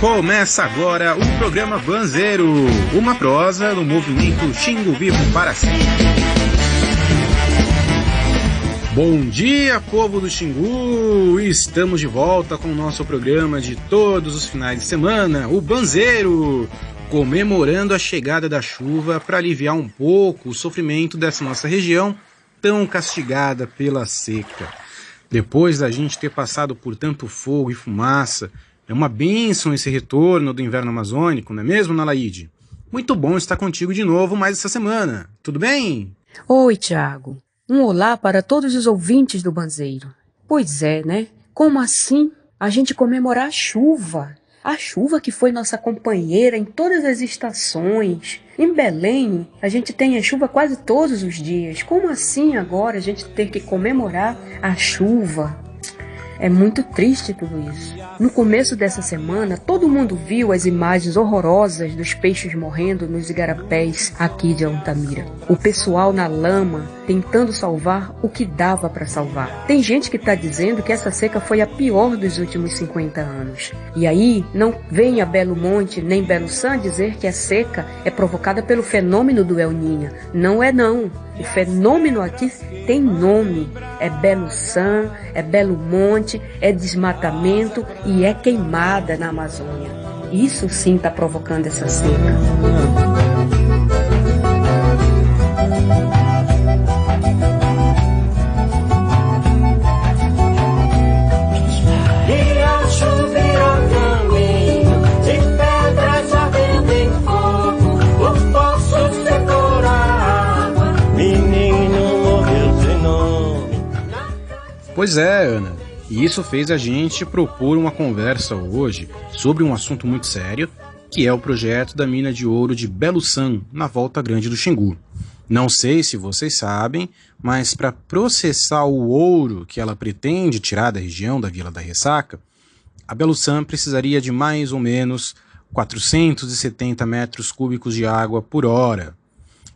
Começa agora o programa Banzeiro, uma prosa no movimento Xingu Vivo para Sempre. Bom dia, povo do Xingu! Estamos de volta com o nosso programa de todos os finais de semana, o Banzeiro, comemorando a chegada da chuva para aliviar um pouco o sofrimento dessa nossa região tão castigada pela seca. Depois da gente ter passado por tanto fogo e fumaça, é uma bênção esse retorno do inverno amazônico, não é mesmo, Nalaide? Muito bom estar contigo de novo mais essa semana. Tudo bem? Oi, Tiago. Um olá para todos os ouvintes do Banzeiro. Pois é, né? Como assim a gente comemorar a chuva? A chuva que foi nossa companheira em todas as estações. Em Belém, a gente tem a chuva quase todos os dias. Como assim agora a gente tem que comemorar a chuva? É muito triste tudo isso. No começo dessa semana, todo mundo viu as imagens horrorosas dos peixes morrendo nos igarapés aqui de Altamira. O pessoal na lama tentando salvar o que dava para salvar. Tem gente que está dizendo que essa seca foi a pior dos últimos 50 anos. E aí, não venha Belo Monte nem Belo San dizer que a seca é provocada pelo fenômeno do El Niño. Não é não. O fenômeno aqui tem nome. É Belo San, é Belo Monte, é desmatamento e é queimada na Amazônia. Isso sim está provocando essa seca. Pois é, Ana, e isso fez a gente propor uma conversa hoje sobre um assunto muito sério, que é o projeto da mina de ouro de Belo San, na Volta Grande do Xingu. Não sei se vocês sabem, mas para processar o ouro que ela pretende tirar da região da Vila da Ressaca, a Belo San precisaria de mais ou menos 470 metros cúbicos de água por hora.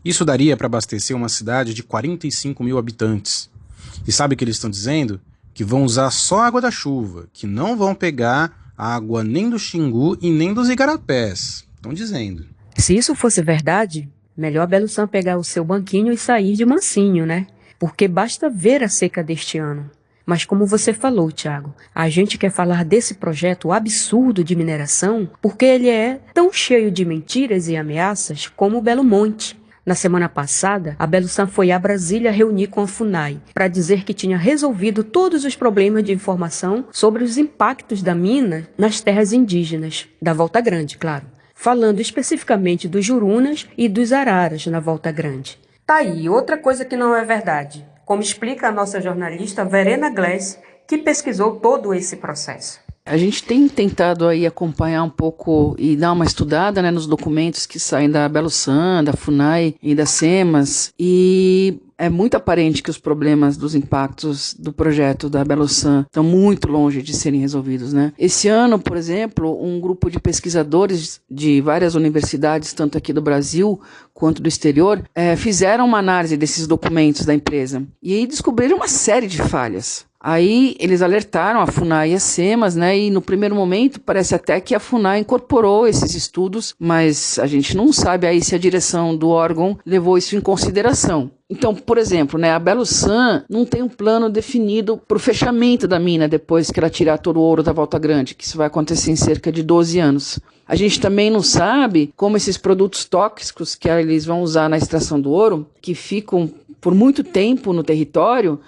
Isso daria para abastecer uma cidade de 45 mil habitantes. E sabe o que eles estão dizendo? Que vão usar só a água da chuva, que não vão pegar água nem do Xingu e nem dos igarapés. Estão dizendo. Se isso fosse verdade, melhor Belo San pegar o seu banquinho e sair de mansinho, né? Porque basta ver a seca deste ano. Mas como você falou, Tiago, a gente quer falar desse projeto absurdo de mineração porque ele é tão cheio de mentiras e ameaças como o Belo Monte. Na semana passada, a Belo San foi a Brasília reunir com a FUNAI para dizer que tinha resolvido todos os problemas de informação sobre os impactos da mina nas terras indígenas, da Volta Grande, claro, falando especificamente dos Jurunas e dos Araras na Volta Grande. Tá aí, outra coisa que não é verdade, como explica a nossa jornalista Verena Glass, que pesquisou todo esse processo. A gente tem tentado aí acompanhar um pouco e dar uma estudada, né, nos documentos que saem da Belo San, da FUNAI e da SEMAS, e é muito aparente que os problemas dos impactos do projeto da Belo San estão muito longe de serem resolvidos, né? Esse ano, por exemplo, um grupo de pesquisadores de várias universidades, tanto aqui do Brasil quanto do exterior, fizeram uma análise desses documentos da empresa e aí descobriram uma série de falhas. Aí eles alertaram a FUNAI e a SEMAS, né? E no primeiro momento parece até que a FUNAI incorporou esses estudos, mas a gente não sabe aí se a direção do órgão levou isso em consideração. Então, por exemplo, né, a Belo San não tem um plano definido para o fechamento da mina depois que ela tirar todo o ouro da Volta Grande, que isso vai acontecer em cerca de 12 anos. A gente também não sabe como esses produtos tóxicos que eles vão usar na extração do ouro, que ficam por muito tempo no território,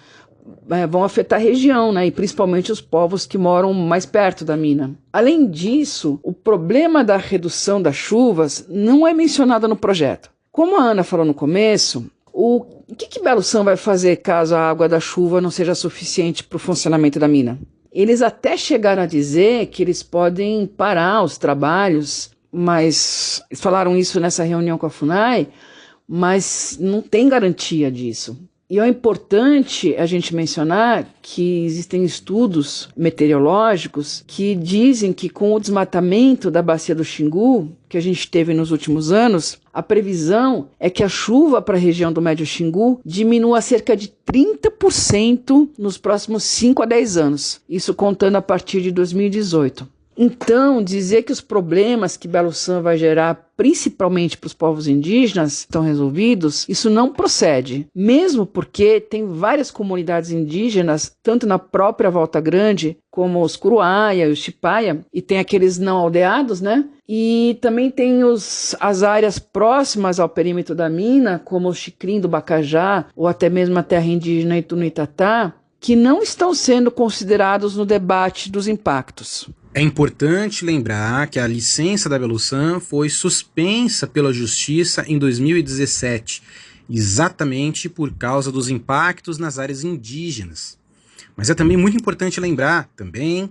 vão afetar a região, né, e principalmente os povos que moram mais perto da mina. Além disso, o problema da redução das chuvas não é mencionado no projeto. Como a Ana falou no começo, o que Belo San vai fazer caso a água da chuva não seja suficiente para o funcionamento da mina? Eles até chegaram a dizer que eles podem parar os trabalhos, mas eles falaram isso nessa reunião com a FUNAI, mas não tem garantia disso. E é importante a gente mencionar que existem estudos meteorológicos que dizem que com o desmatamento da bacia do Xingu, que a gente teve nos últimos anos, a previsão é que a chuva para a região do Médio Xingu diminua cerca de 30% nos próximos 5 a 10 anos, isso contando a partir de 2018. Então, dizer que os problemas que Belo San vai gerar, principalmente para os povos indígenas, estão resolvidos, isso não procede. Mesmo porque tem várias comunidades indígenas, tanto na própria Volta Grande, como os Curuaia e os Chipaia, e tem aqueles não aldeados, né? E também tem as áreas próximas ao perímetro da mina, como o Xicrim do Bacajá, ou até mesmo a terra indígena Itunitatá, que não estão sendo considerados no debate dos impactos. É importante lembrar que a licença da Belo San foi suspensa pela Justiça em 2017, exatamente por causa dos impactos nas áreas indígenas. Mas é também muito importante lembrar também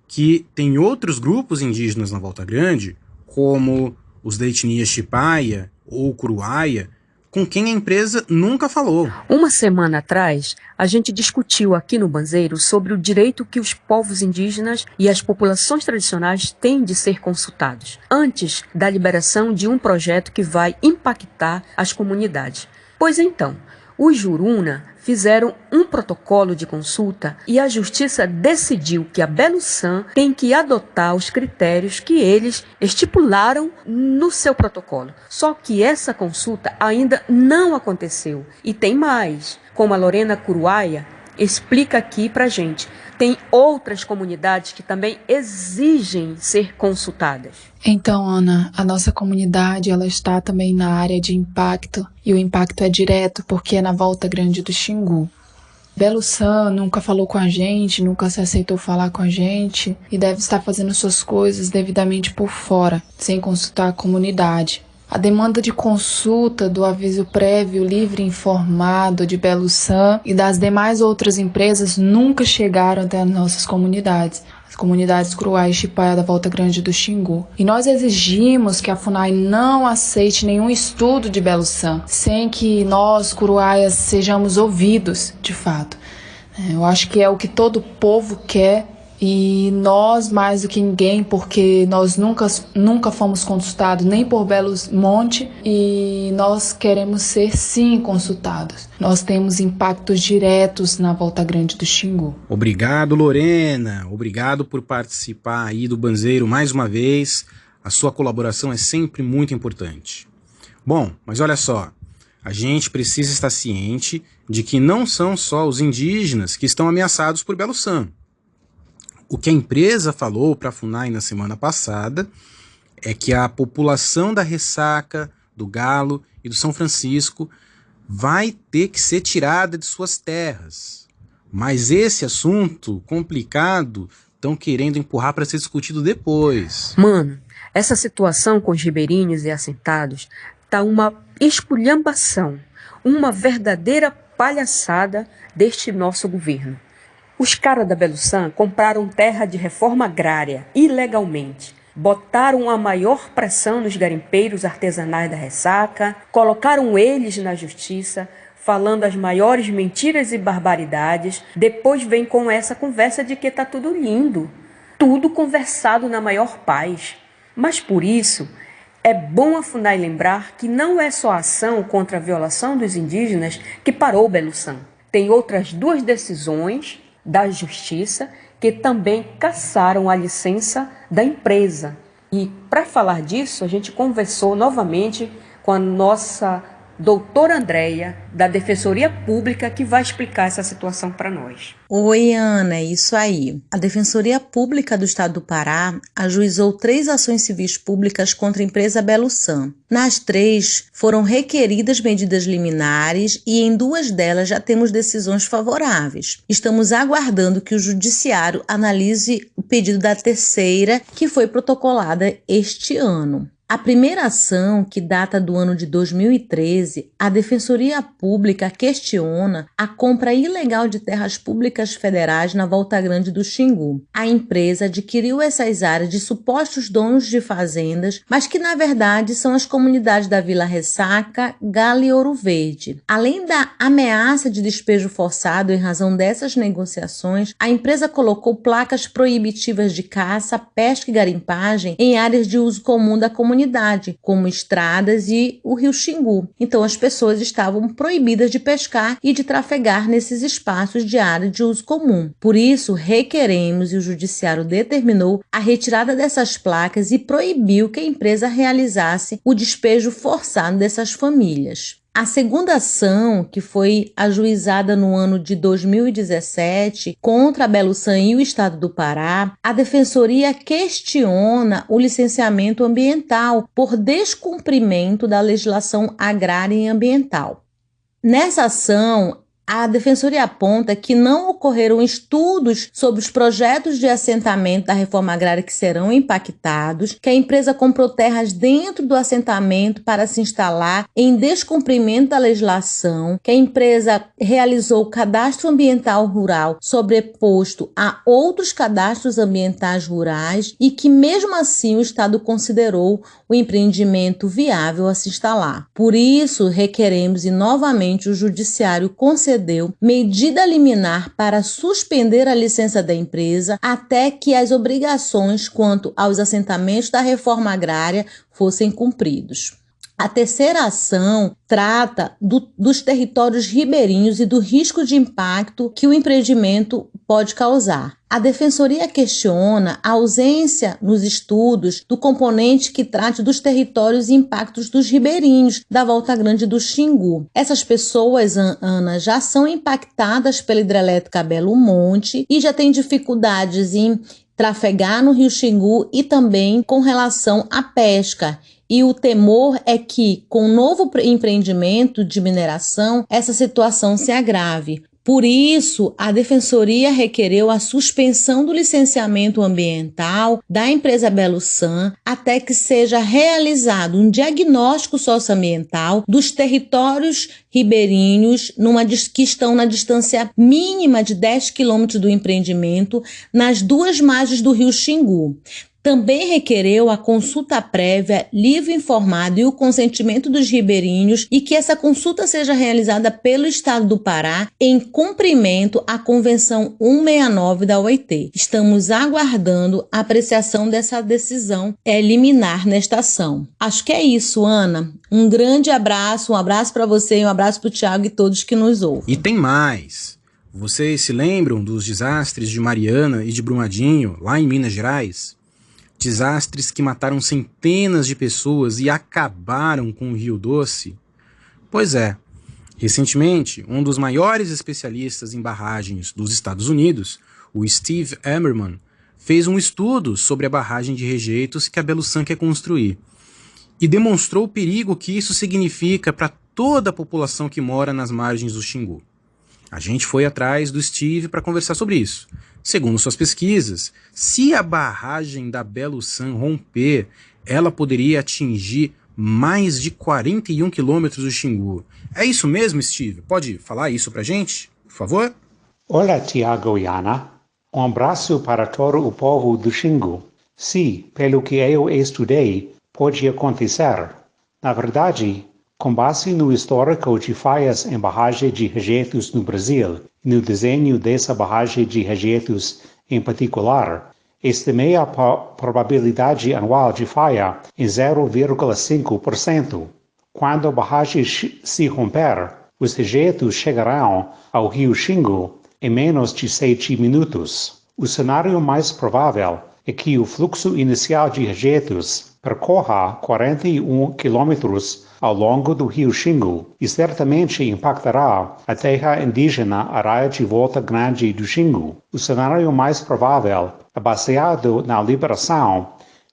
que tem outros grupos indígenas na Volta Grande, como os da etnia Chipaia ou Curuaia, com quem a empresa nunca falou. Uma semana atrás, a gente discutiu aqui no Banzeiro sobre o direito que os povos indígenas e as populações tradicionais têm de ser consultados, antes da liberação de um projeto que vai impactar as comunidades. Pois então, os Juruna fizeram um protocolo de consulta e a Justiça decidiu que a Belo San tem que adotar os critérios que eles estipularam no seu protocolo. Só que essa consulta ainda não aconteceu. E tem mais, como a Lorena Curuaia explica aqui pra gente. Tem outras comunidades que também exigem ser consultadas. Então, Ana, a nossa comunidade ela está também na área de impacto e o impacto é direto porque é na Volta Grande do Xingu. Belo San nunca falou com a gente, nunca se aceitou falar com a gente e deve estar fazendo suas coisas devidamente por fora, sem consultar a comunidade. A demanda de consulta do aviso prévio livre e informado de Belo San e das demais outras empresas nunca chegaram até as nossas comunidades, as comunidades Curuaia e Chipaia da Volta Grande do Xingu. E nós exigimos que a FUNAI não aceite nenhum estudo de Belo San, sem que nós, Curuaias, sejamos ouvidos, de fato. Eu acho que é o que todo povo quer. E nós, mais do que ninguém, porque nós nunca fomos consultados nem por Belo Monte e nós queremos ser sim consultados. Nós temos impactos diretos na Volta Grande do Xingu. Obrigado, Lorena. Obrigado por participar aí do Banzeiro mais uma vez. A sua colaboração é sempre muito importante. Bom, mas olha só, a gente precisa estar ciente de que não são só os indígenas que estão ameaçados por Belo San. O que a empresa falou para a FUNAI na semana passada é que a população da Ressaca, do Galo e do São Francisco vai ter que ser tirada de suas terras. Mas esse assunto complicado estão querendo empurrar para ser discutido depois. Mano, essa situação com os ribeirinhos e assentados tá uma esculhambação, uma verdadeira palhaçada deste nosso governo. Os caras da Belo San compraram terra de reforma agrária ilegalmente, botaram a maior pressão nos garimpeiros artesanais da Ressaca, colocaram eles na justiça, falando as maiores mentiras e barbaridades, depois vem com essa conversa de que tá tudo lindo, tudo conversado na maior paz. Mas por isso, é bom a FUNAI lembrar que não é só a ação contra a violação dos indígenas que parou o Belo San. Tem outras duas decisões da Justiça que também cassaram a licença da empresa. E para falar disso, a gente conversou novamente com a nossa doutora Andréia, da Defensoria Pública, que vai explicar essa situação para nós. Oi, Ana, é isso aí. A Defensoria Pública do Estado do Pará ajuizou 3 ações civis públicas contra a empresa Belo San. Nas 3, foram requeridas medidas liminares e em 2 delas já temos decisões favoráveis. Estamos aguardando que o Judiciário analise o pedido da terceira, que foi protocolada este ano. A primeira ação, que data do ano de 2013, a Defensoria Pública questiona a compra ilegal de terras públicas federais na Volta Grande do Xingu. A empresa adquiriu essas áreas de supostos donos de fazendas, mas que na verdade são as comunidades da Vila Ressaca, Galo e Ouro Verde. Além da ameaça de despejo forçado em razão dessas negociações, a empresa colocou placas proibitivas de caça, pesca e garimpagem em áreas de uso comum da comunidade. comunidade, como estradas e o rio Xingu. Então as pessoas estavam proibidas de pescar e de trafegar nesses espaços de área de uso comum. Por isso, requeremos e o judiciário determinou a retirada dessas placas e proibiu que a empresa realizasse o despejo forçado dessas famílias. A segunda ação, que foi ajuizada no ano de 2017 contra a Belusan e o Estado do Pará, a Defensoria questiona o licenciamento ambiental por descumprimento da legislação agrária e ambiental. Nessa ação, a Defensoria aponta que não ocorreram estudos sobre os projetos de assentamento da reforma agrária que serão impactados, que a empresa comprou terras dentro do assentamento para se instalar em descumprimento da legislação, que a empresa realizou cadastro ambiental rural sobreposto a outros cadastros ambientais rurais e que mesmo assim o Estado considerou o empreendimento viável a se instalar. Por isso, requeremos e novamente o Judiciário concedeu medida liminar para suspender a licença da empresa até que as obrigações quanto aos assentamentos da reforma agrária fossem cumpridos. A terceira ação trata dos territórios ribeirinhos e do risco de impacto que o empreendimento pode causar. A Defensoria questiona a ausência nos estudos do componente que trate dos territórios e impactos dos ribeirinhos da Volta Grande do Xingu. Essas pessoas, Ana, já são impactadas pela hidrelétrica Belo Monte e já têm dificuldades em trafegar no rio Xingu e também com relação à pesca. E o temor é que, com o novo empreendimento de mineração, essa situação se agrave. Por isso, a Defensoria requereu a suspensão do licenciamento ambiental da empresa Belusan até que seja realizado um diagnóstico socioambiental dos territórios ribeirinhos que estão na distância mínima de 10 quilômetros do empreendimento nas duas margens do rio Xingu. Também requereu a consulta prévia, livre informado e o consentimento dos ribeirinhos e que essa consulta seja realizada pelo Estado do Pará em cumprimento à Convenção 169 da OIT. Estamos aguardando a apreciação dessa decisão liminar nesta ação. Acho que é isso, Ana. Um grande abraço, um abraço para você, um abraço para o Tiago e todos que nos ouvem. E tem mais. Vocês se lembram dos desastres de Mariana e de Brumadinho, lá em Minas Gerais? Desastres que mataram centenas de pessoas e acabaram com o Rio Doce? Pois é, recentemente, um dos maiores especialistas em barragens dos Estados Unidos, o Steve Emmerman, fez um estudo sobre a barragem de rejeitos que a Belusan quer construir e demonstrou o perigo que isso significa para toda a população que mora nas margens do Xingu. A gente foi atrás do Steve para conversar sobre isso. Segundo suas pesquisas, se a barragem da Belusan romper, ela poderia atingir mais de 41 quilômetros do Xingu. É isso mesmo, Steve? Pode falar isso pra gente, por favor? Olá, Tiago e Ana. Um abraço para todo o povo do Xingu. Sim, pelo que eu estudei, pode acontecer. Na verdade, com base no histórico de falhas em barragem de rejeitos no Brasil e no desenho dessa barragem de rejeitos em particular, estimei a probabilidade anual de falha em 0,5%. Quando a barragem se romper, os rejeitos chegarão ao rio Xingu em menos de 7 minutos. O cenário mais provável é que o fluxo inicial de rejeitos percorra 41 quilômetros ao longo do rio Xingu e certamente impactará a terra indígena Araia de Volta Grande do Xingu. O cenário mais provável é baseado na liberação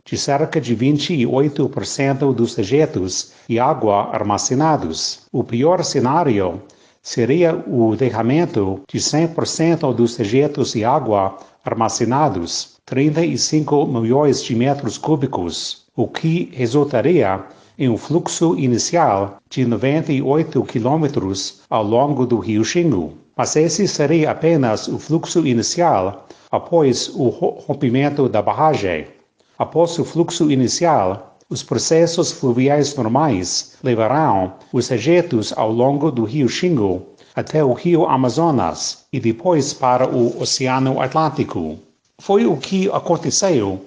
de cerca de 28% dos rejeitos e água armazenados. O pior cenário seria o derramamento de 100% dos rejeitos e água armazenados, 35 milhões de metros cúbicos, o que resultaria em um fluxo inicial de 98 quilômetros ao longo do rio Xingu. Mas esse seria apenas o fluxo inicial após o rompimento da barragem. Após o fluxo inicial, os processos fluviais normais levarão os rejeitos ao longo do rio Xingu até o rio Amazonas e depois para o Oceano Atlântico. Foi o que aconteceu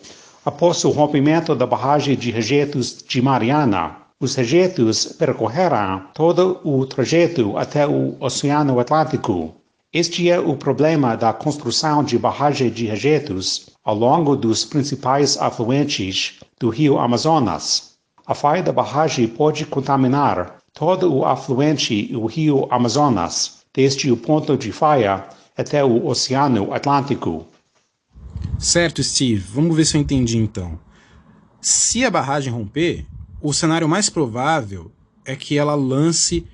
Após o rompimento da barragem de rejeitos de Mariana, os rejeitos percorreram todo o trajeto até o Oceano Atlântico. Este é o problema da construção de barragem de rejeitos ao longo dos principais afluentes do rio Amazonas. A falha da barragem pode contaminar todo o afluente do rio Amazonas, desde o ponto de falha até o Oceano Atlântico. Certo, Steve. Vamos ver se eu entendi então. Se a barragem romper, o cenário mais provável é que ela lance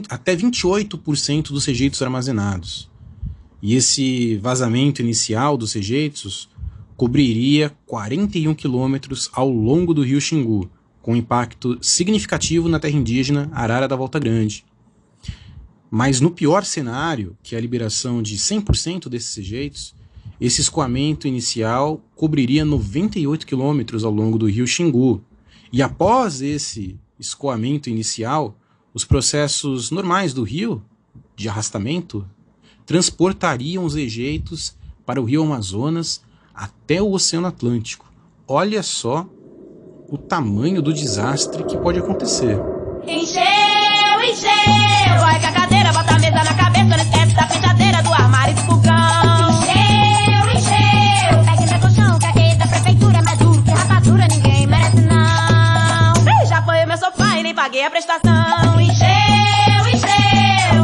até 28% dos rejeitos armazenados. E esse vazamento inicial dos rejeitos cobriria 41 quilômetros ao longo do rio Xingu, com impacto significativo na terra indígena Arara da Volta Grande. Mas no pior cenário, que é a liberação de 100% desses rejeitos, esse escoamento inicial cobriria 98 quilômetros ao longo do rio Xingu. E após esse escoamento inicial, os processos normais do rio, de arrastamento, transportariam os rejeitos para o rio Amazonas até o Oceano Atlântico. Olha só o tamanho do desastre que pode acontecer. Encheu, corre com a cadeira, bota a mesa na cabeça, não esquece da penteadeira, do armário e do fogão. Encheu, pegue meu colchão, que aquele da prefeitura é mais duro que rapadura, ninguém merece não. Já foi o meu sofá e nem paguei a prestação. Encheu,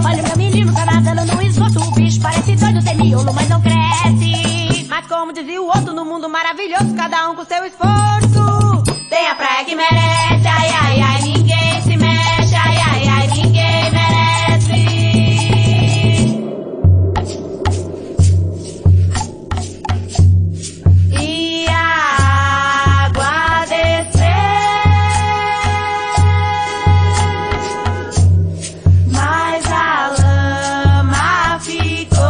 olha o meu menino, tá nadando no esgoto, o bicho parece doido, tem miolo, mas não cresce. Mas como dizia o outro, no mundo maravilhoso, cada um com seu esforço. Tem a praia que merece, ai, ai, ai, ninguém se mexe, ai, ai, ai, ninguém merece. E a água desceu, mas a lama ficou.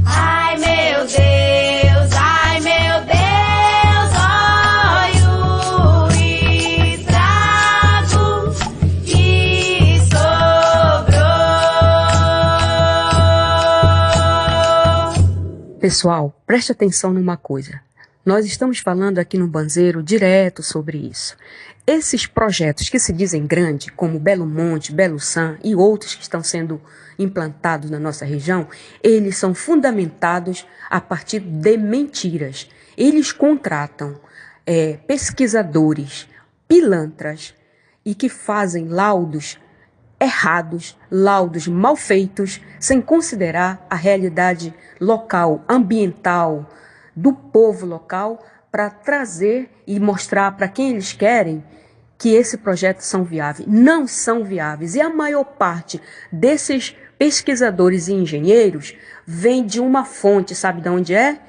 Ai, meu Deus, olha o estrago que sobrou. Pessoal, preste atenção numa coisa. Nós estamos falando aqui no Banzeiro direto sobre isso. Esses projetos que se dizem grandes, como Belo Monte, Belo San e outros que estão sendo implantados na nossa região, eles são fundamentados a partir de mentiras. Eles contratam pesquisadores, pilantras e que fazem laudos errados, laudos mal feitos, sem considerar a realidade local, ambiental, do povo local, para trazer e mostrar para quem eles querem que esses projetos são viáveis. Não são viáveis. E a maior parte desses pesquisadores e engenheiros vem de uma fonte, sabe de onde é?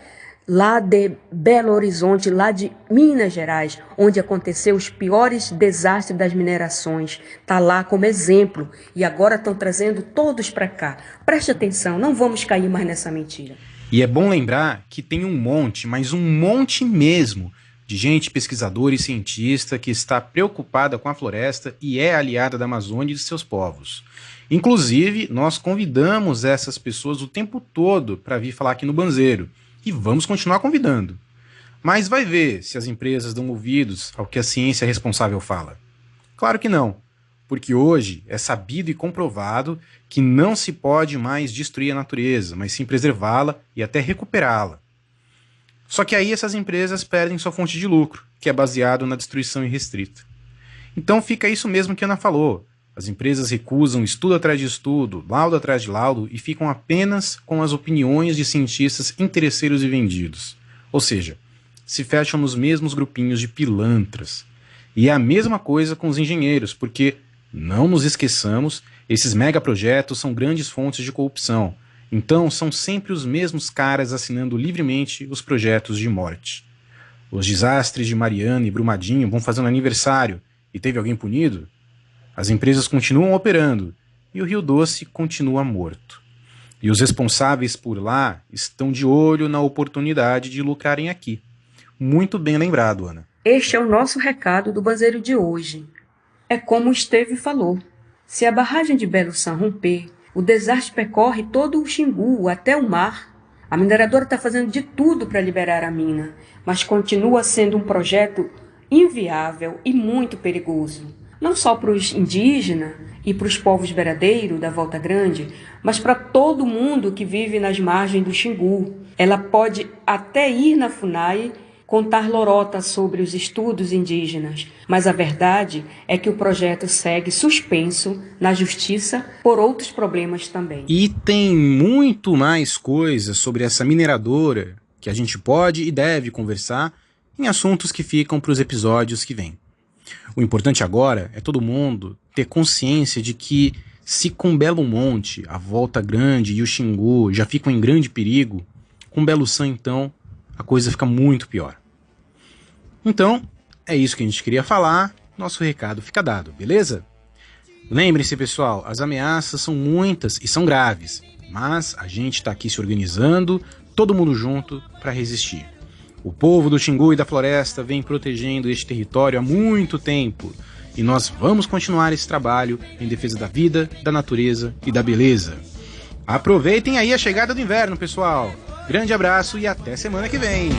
Lá de Belo Horizonte, lá de Minas Gerais, onde aconteceu os piores desastres das minerações. Está lá como exemplo. E agora estão trazendo todos para cá. Preste atenção, não vamos cair mais nessa mentira. E é bom lembrar que tem um monte, mas um monte mesmo, de gente pesquisadora e cientista que está preocupada com a floresta e é aliada da Amazônia e de seus povos. Inclusive, nós convidamos essas pessoas o tempo todo para vir falar aqui no Banzeiro. E vamos continuar convidando. Mas vai ver se as empresas dão ouvidos ao que a ciência responsável fala. Claro que não, porque hoje é sabido e comprovado que não se pode mais destruir a natureza, mas sim preservá-la e até recuperá-la. Só que aí essas empresas perdem sua fonte de lucro, que é baseado na destruição irrestrita. Então fica isso mesmo que a Ana falou. As empresas recusam estudo atrás de estudo, laudo atrás de laudo e ficam apenas com as opiniões de cientistas interesseiros e vendidos. Ou seja, se fecham nos mesmos grupinhos de pilantras. E é a mesma coisa com os engenheiros, porque, não nos esqueçamos, esses megaprojetos são grandes fontes de corrupção. Então são sempre os mesmos caras assinando livremente os projetos de morte. Os desastres de Mariana e Brumadinho vão fazendo aniversário e teve alguém punido? As empresas continuam operando e o Rio Doce continua morto. E os responsáveis por lá estão de olho na oportunidade de lucrarem aqui. Muito bem lembrado, Ana. Este é o nosso recado do Banzeiro de hoje. É como o Esteve falou. Se a barragem de Belo San romper, o desastre percorre todo o Xingu até o mar. A mineradora está fazendo de tudo para liberar a mina, mas continua sendo um projeto inviável e muito perigoso. Não só para os indígenas e para os povos beradeiros da Volta Grande, mas para todo mundo que vive nas margens do Xingu. Ela pode até ir na FUNAI contar lorota sobre os estudos indígenas, mas a verdade é que o projeto segue suspenso na justiça por outros problemas também. E tem muito mais coisas sobre essa mineradora que a gente pode e deve conversar em assuntos que ficam para os episódios que vêm. O importante agora é todo mundo ter consciência de que se com Belo Monte, a Volta Grande e o Xingu já ficam em grande perigo, com Belo San, então, a coisa fica muito pior. Então, é isso que a gente queria falar, nosso recado fica dado, beleza? Lembrem-se, pessoal, as ameaças são muitas e são graves, mas a gente está aqui se organizando, todo mundo junto, para resistir. O povo do Xingu e da Floresta vem protegendo este território há muito tempo, e nós vamos continuar esse trabalho em defesa da vida, da natureza e da beleza. Aproveitem aí a chegada do inverno, pessoal! Grande abraço e até semana que vem!